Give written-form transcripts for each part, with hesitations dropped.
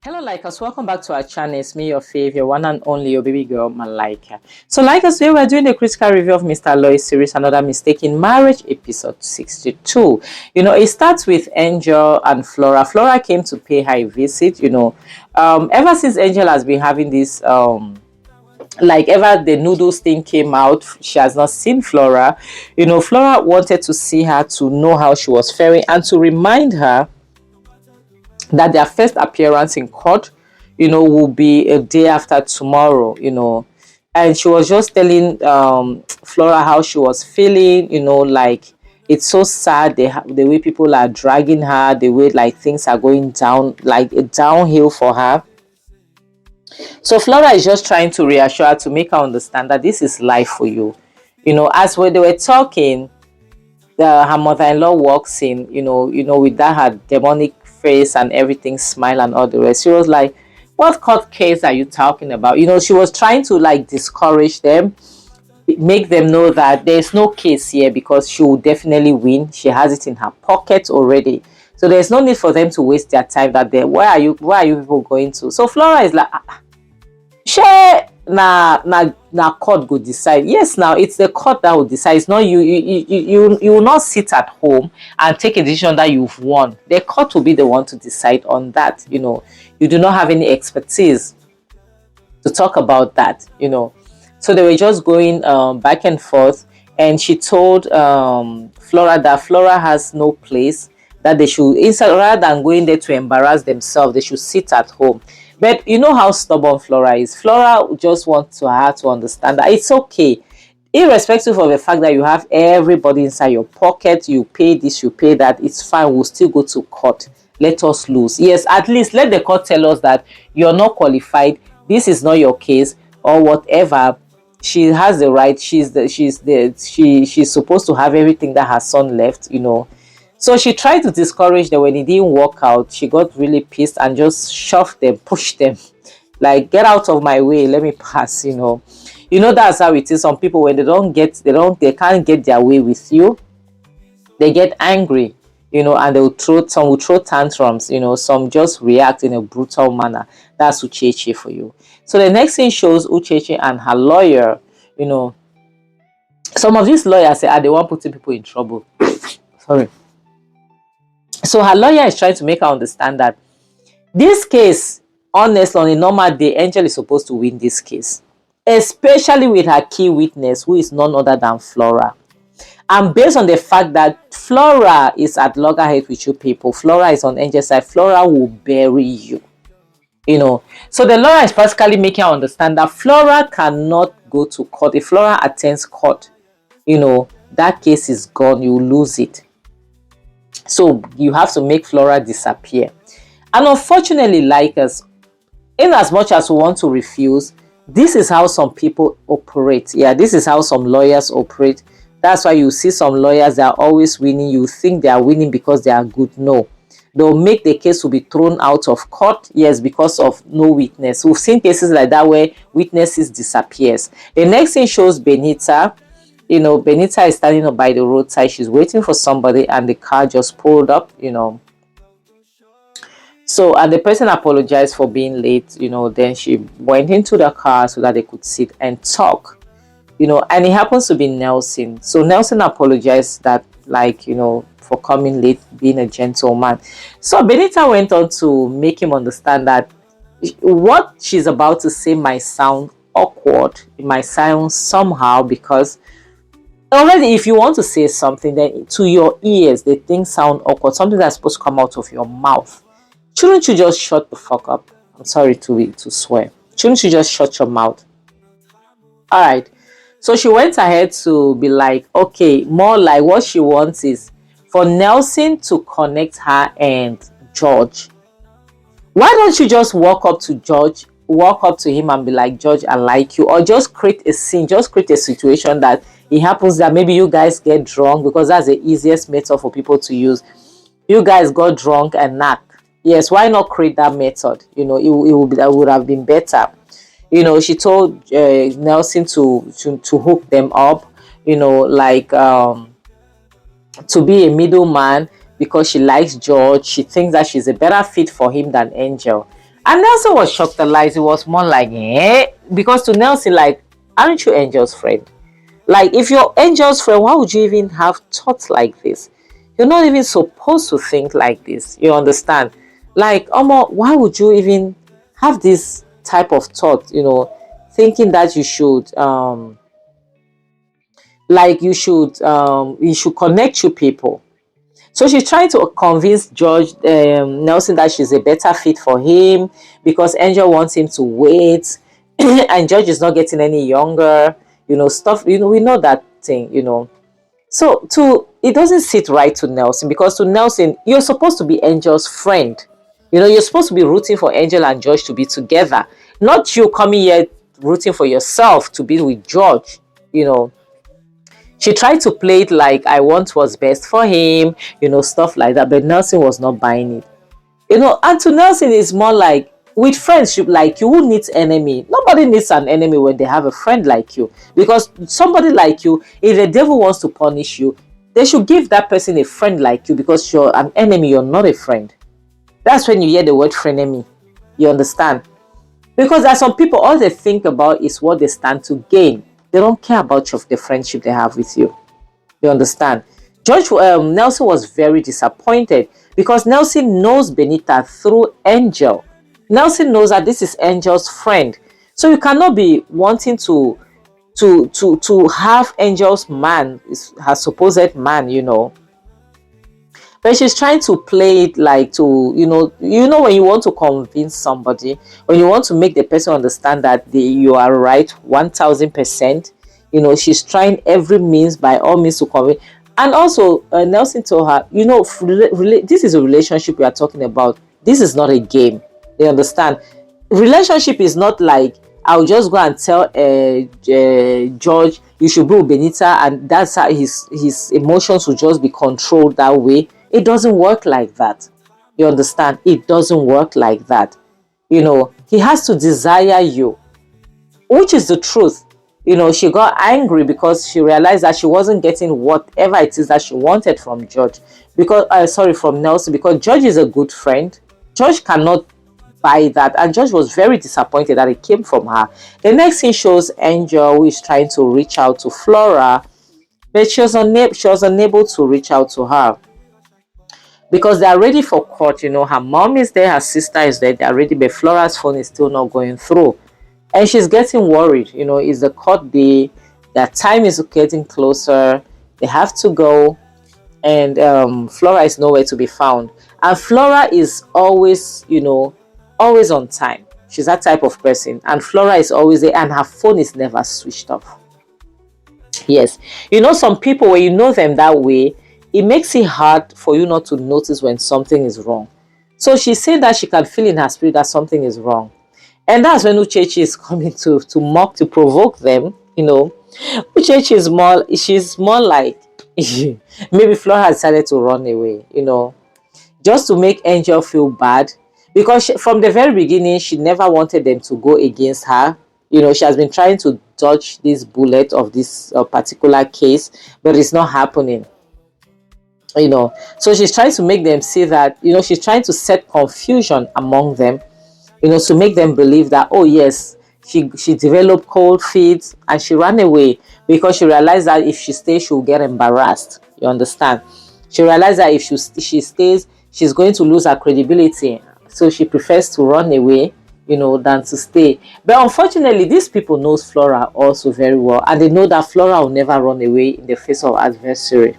Hello, Likers. Welcome back to our channel. It's me, your favorite, one and only, your baby girl, Malika. So, Likers, today we're doing a critical review of Mr. Aloy's series, Another Mistake in Marriage, episode 62. It starts with Angel and Flora. Flora came to pay her a visit, ever since Angel has been having this, like ever the noodles thing came out, she has not seen Flora. Flora wanted to see her to know how she was faring and to remind her that their first appearance in court, will be a day after tomorrow, and she was just telling Flora how she was feeling, like it's so sad the way people are dragging her, the way like things are going down, like a downhill for her. So Flora is just trying to reassure her, to make her understand that this is life for you. As when they were talking, her mother-in-law walks in, with that her demonic face and everything, smile and all the rest. She was like, what court case are you talking about? She was trying to like discourage them, make them know that there's no case here because she will definitely win. She has it in her pocket already. So there's no need for them to waste their time, that they where are you people going to? So Flora is like, share na court go decide. Yes, now it's the court that will decide. It's not you. You will not sit at home and take a decision that you've won. The court will be the one to decide on that. You do not have any expertise to talk about that. So they were just going back and forth, and she told Flora that Flora has no place, that they should, instead, rather than going there to embarrass themselves, they should sit at home. But you know how stubborn Flora is. Flora just wants her to understand that it's okay, irrespective of the fact that you have everybody inside your pocket, you pay this, you pay that, it's fine, we'll still go to court. Let us lose. Yes, at least let the court tell us that you're not qualified, this is not your case, or whatever. She has the right, she's supposed to have everything that her son left. So she tried to discourage them. When it didn't work out, she got really pissed and just shoved them, pushed them, like, get out of my way, let me pass. That's how it is. Some people, when they can't get their way with you, they get angry, and some will throw tantrums, some just react in a brutal manner. That's Uchechi for you. So the next thing shows Uchechi and her lawyer. Some of these lawyers say, they want putting people in trouble. Sorry. So her lawyer is trying to make her understand that this case, honestly, on a normal day, Angel is supposed to win this case, especially with her key witness, who is none other than Flora. And based on the fact that Flora is at loggerheads with you people, Flora is on Angel's side, Flora will bury you. So the lawyer is practically making her understand that Flora cannot go to court. If Flora attends court, that case is gone, you lose it. So you have to make Flora disappear. And unfortunately, like us, in as much as we want to refuse, this is how some people operate. Yeah, this is how some lawyers operate. That's why you see some lawyers that are always winning. You think they are winning because they are good. No. They'll make the case to be thrown out of court, yes, because of no witness. We've seen cases like that where witnesses disappears. The next thing shows Benita. Benita is standing up by the roadside. She's waiting for somebody, and the car just pulled up, So, and the person apologized for being late, then she went into the car so that they could sit and talk, and it happens to be Nelson. So Nelson apologized that, for coming late, being a gentleman. So Benita went on to make him understand that what she's about to say might sound awkward. It might sound somehow, because already, if you want to say something, then to your ears, the things sound awkward. Something that's supposed to come out of your mouth. Shouldn't you just shut the fuck up? I'm sorry to swear. Shouldn't you just shut your mouth? All right. So she went ahead to be like, okay, more like what she wants is for Nelson to connect her and George. Why don't you just walk up to George, walk up to him and be like, George, I like you, or just create a scene, just create a situation that it happens that maybe you guys get drunk, because that's the easiest method for people to use. You guys got drunk and knock. Yes, why not create that method? It would have been better. She told Nelson to hook them up, to be a middleman, because she likes George. She thinks that she's a better fit for him than Angel. And Nelson was shocked at lies. It was more like, eh? Because to Nelson, like, aren't you Angel's friend? Like, if you're Angel's friend, why would you even have thoughts like this? You're not even supposed to think like this. You understand? Like, why would you even have this type of thought, thinking that you should connect to people. So she's trying to convince George Nelson that she's a better fit for him because Angel wants him to wait and George is not getting any younger, stuff, we know that thing. So it doesn't sit right to Nelson, because to Nelson, you're supposed to be Angel's friend. You're supposed to be rooting for Angel and George to be together, not you coming here rooting for yourself to be with George. She tried to play it like I want what's best for him, stuff like that. But Nelson was not buying it. And to Nelson, it's more like, with friendship, like, you who needs enemy? Nobody needs an enemy when they have a friend like you. Because somebody like you, if the devil wants to punish you, they should give that person a friend like you, because you're an enemy, you're not a friend. That's when you hear the word frenemy. You understand? Because there are some people, all they think about is what they stand to gain. They don't care about the friendship they have with you. You understand? Nelson was very disappointed, because Nelson knows Benita through Angel. Nelson knows that this is Angel's friend. So you cannot be wanting to have Angel's man, her supposed man, But she's trying to play it like when you want to convince somebody, when you want to make the person understand that you are right 1000%, she's trying every means, by all means, to convince. And also, Nelson told her, this is a relationship we are talking about. This is not a game. You understand? Relationship is not like, I'll just go and tell George you should be with Benita, and that's how his emotions will just be controlled that way. It doesn't work like that. You understand? It doesn't work like that. He has to desire you, which is the truth. She got angry because she realized that she wasn't getting whatever it is that she wanted from George. From Nelson, because George is a good friend. George cannot buy that, and George was very disappointed that it came from her. The next scene shows Angel, who is trying to reach out to Flora, but she was unable to reach out to her, because they are ready for court. Her mom is there, her sister is there, they are ready, but Flora's phone is still not going through, and she's getting worried. It's the court day, their time is getting closer, they have to go, and Flora is nowhere to be found. And Flora is always always on time. She's that type of person, and Flora is always there, and her phone is never switched off. Yes, some people, when you know them that way, it makes it hard for you not to notice when something is wrong. So she's saying that she can feel in her spirit that something is wrong, and that's when Uchechi is coming to mock, to provoke them. Uchechi is she's more like maybe Flora has decided to run away, just to make Angel feel bad, because from the very beginning she never wanted them to go against her. She has been trying to dodge this bullet of this particular case, but it's not happening. So she's trying to make them see that, she's trying to set confusion among them, to make them believe that, oh yes, she developed cold feet and she ran away because she realized that if she stays, she'll get embarrassed. You understand? She realized that if she stays, she's going to lose her credibility. So she prefers to run away, than to stay. But unfortunately, these people knows Flora also very well, and they know that Flora will never run away in the face of adversary.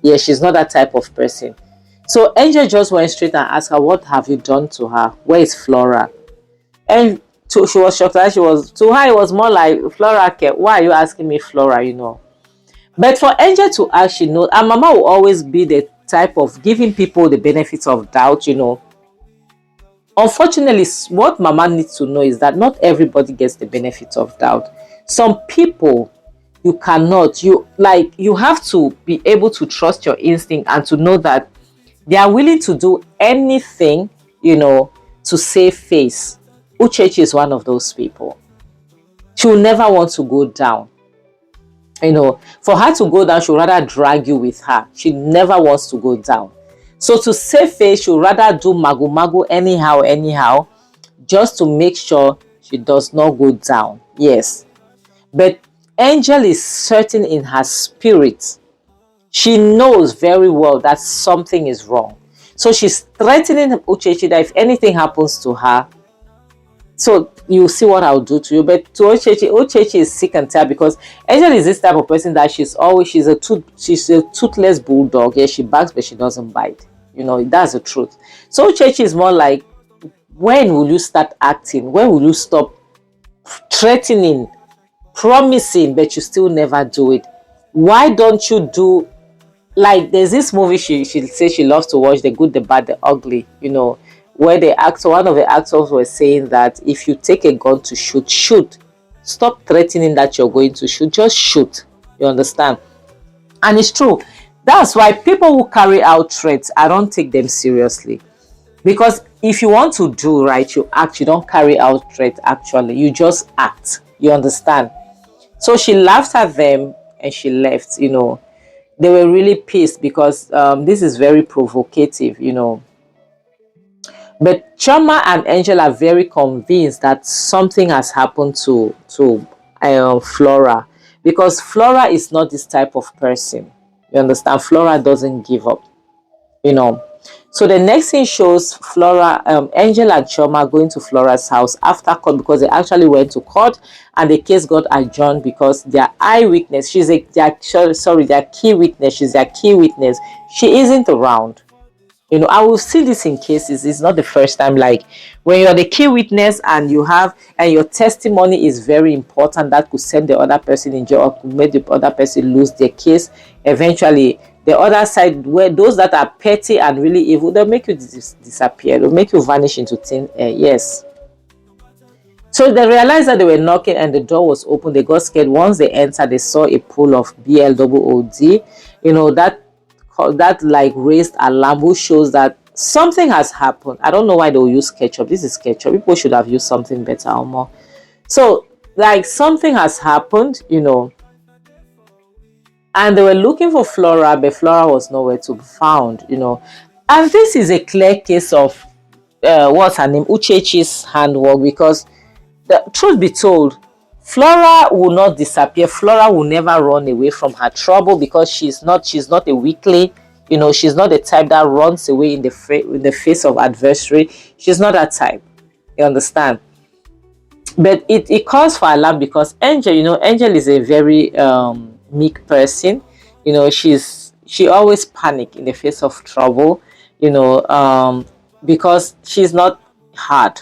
Yeah, she's not that type of person. So Angel just went straight and asked her, what have you done to her? Where is Flora? And she was shocked that to her, it was more like, Flora, why are you asking me Flora, But for Angel to ask, she knows, and Mama will always be the type of giving people the benefits of doubt, Unfortunately, what Mama needs to know is that not everybody gets the benefit of doubt. Some people, you cannot, you have to be able to trust your instinct and to know that they are willing to do anything, to save face. Uchechi is one of those people. She will never want to go down. For her to go down, she would rather drag you with her. She never wants to go down. So to save face, she would rather do magu magu anyhow, just to make sure she does not go down. Yes. But Angel is certain in her spirit. She knows very well that something is wrong. So she's threatening Uchechi that if anything happens to her, so you see what I'll do to you. But to Uchechi is sick and tired, because Angel is this type of person that she's a toothless bulldog. Yeah, she barks but she doesn't bite. That's the truth. So Uchechi is more like, when will you start acting? When will you stop threatening, promising, but you still never do it? Why don't you do, like, there's this movie she says she loves to watch, The Good, the Bad, the Ugly, where one of the actors was saying that if you take a gun to shoot. Stop threatening that you're going to shoot, just shoot. You understand? And it's true. That's why people who carry out threats, I don't take them seriously. Because if you want to do right, you act. You don't carry out threats, actually. You just act. You understand? So she laughed at them and she left. They were really pissed because this is very provocative. But Choma and Angel are very convinced that something has happened to Flora, because Flora is not this type of person. You understand? Flora doesn't give up. So the next thing shows Flora, Angel and Choma going to Flora's house after court, because they actually went to court and the case got adjourned because their eyewitness, their key witness, she's their key witness. She isn't around. I will see this in cases. It's not the first time. Like, when you're the key witness and your testimony is very important, that could send the other person in jail or could make the other person lose their case. Eventually, the other side, where those that are petty and really evil, they'll make you disappear. They'll make you vanish into thin air. Yes. So they realized that they were knocking and the door was open. They got scared. Once they entered, they saw a pool of BLOOD. That like raised alarm, which shows that something has happened. I don't know why they'll use ketchup. This is ketchup. People should have used something better or more. So, like, something has happened, and they were looking for Flora, but Flora was nowhere to be found, And this is a clear case of what's her name, Uchechi's handwork, because the truth be told, Flora will not disappear. Flora will never run away from her trouble, because she's not a weakling. She's not the type that runs away in the face of adversary. She's not that type. You understand? But it calls for alarm because Angel is a very meek person. She always panic in the face of trouble. Because she's not hard.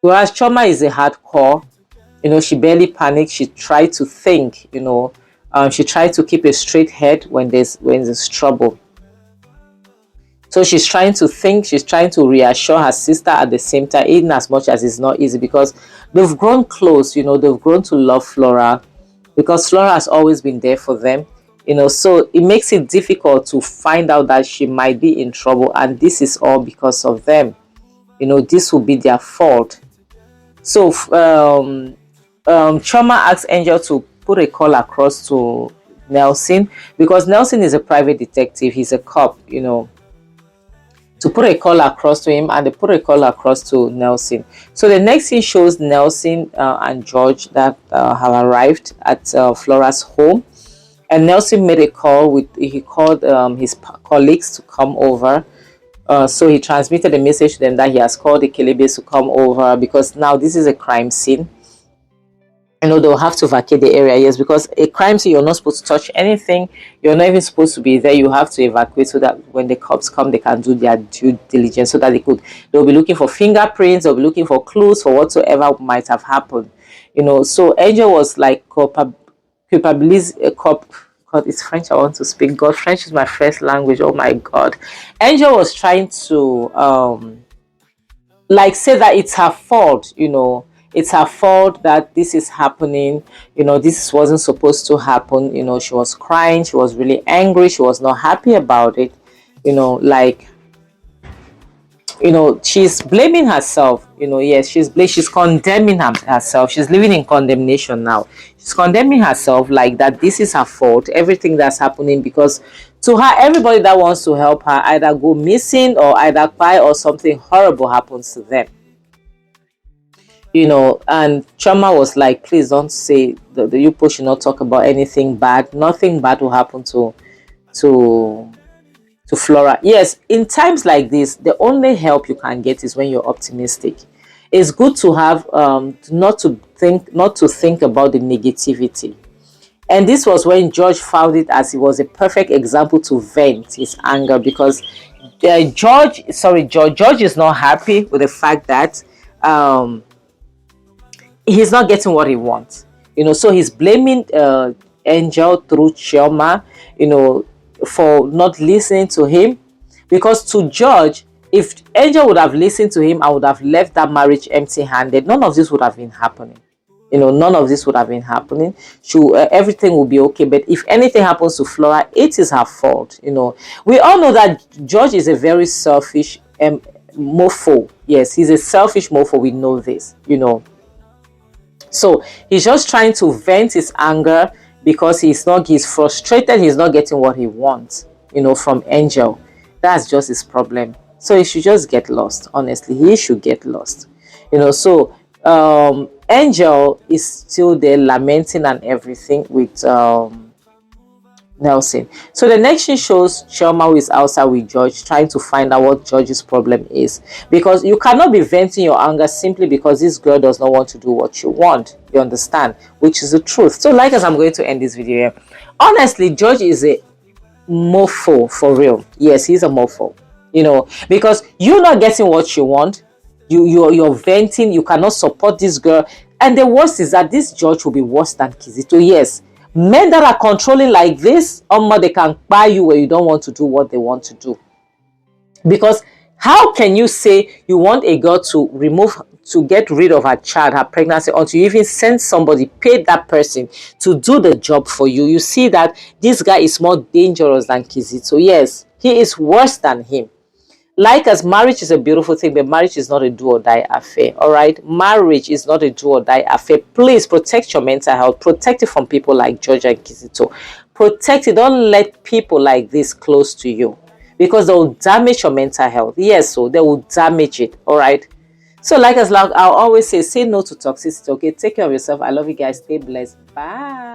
Whereas Choma is a hardcore. She barely panics. She tried to think, she tried to keep a straight head when there's trouble. So she's trying to think, she's trying to reassure her sister at the same time, even as much as it's not easy, because they've grown close, they've grown to love Flora, because Flora has always been there for them, so it makes it difficult to find out that she might be in trouble, and this is all because of them. This will be their fault. So Choma asked Angel to put a call across to Nelson, because Nelson is a private detective. He's a cop, to put a call across to him, and they put a call across to Nelson. So the next scene shows Nelson and George that have arrived at Flora's home, and Nelson made a call. He called his colleagues to come over. So he transmitted a message to them that he has called the Kelebes to come over, because now this is a crime scene. They'll have to vacate the area. Yes, because a crime scene, you're not supposed to touch anything. You're not even supposed to be there. You have to evacuate so that when the cops come, they can do their due diligence, so that they'll be looking for fingerprints, they'll be looking for clues for whatsoever might have happened. So Angel was like God, it's French I want to speak. God, French is my first language. Oh my God. Angel was trying to say that it's her fault, it's her fault that this is happening, this wasn't supposed to happen. She was crying, she was really angry, she was not happy about it, she's blaming herself. Yes, she's condemning herself. She's living in condemnation now. She's condemning herself, like that this is her fault, everything that's happening, because To her, everybody that wants to help her either go missing or either cry or something horrible happens to them. And Choma was like, please don't say the you should not talk about anything bad. Nothing bad will happen to to Flora. Yes, in times like this, the only help you can get is when you're optimistic. It's good to have not to think about the negativity. And this was when George found it as it was a perfect example to vent his anger, because George is not happy with the fact that um, he's not getting what he wants. So he's blaming Angel through Chioma, for not listening to him. Because to George, if Angel would have listened to him, I would have left that marriage empty-handed. None of this would have been happening. None of this would have been happening. Everything will be okay. But if anything happens to Flora, it is her fault. We all know that George is a very selfish mofo. Yes, he's a selfish mofo. We know this. So he's just trying to vent his anger because he's frustrated. He's not getting what he wants. From Angel. That's just his problem. So he should just get lost. Honestly, he should get lost. So Angel is still there lamenting and everything with Nelson. So the next scene shows Chioma, who is outside with George, trying to find out what George's problem is. Because you cannot be venting your anger simply because this girl does not want to do what you want. You understand? Which is the truth. So like as I'm going to end this video here. Honestly, George is a mofo for real. Yes, he's a mofo. Because you're not getting what you want. You're venting. You cannot support this girl. And the worst is that this George will be worse than Kizito. Yes. Men that are controlling like this, they can buy you where you don't want to do what they want to do. Because how can you say you want a girl to get rid of her child, her pregnancy, until you even send somebody, pay that person to do the job for you? You see that this guy is more dangerous than Kizito. Yes, he is worse than him. Like as marriage is a beautiful thing, but marriage is not a do or die affair. All right, marriage is not a do or die affair. Please protect your mental health. Protect it from people like George and Kizito. Protect it. Don't let people like this close to you, because they will damage your mental health. Yes, so they will damage it. All right. So like I'll always say no to toxicity. Okay, take care of yourself. I love you guys. Stay blessed. Bye.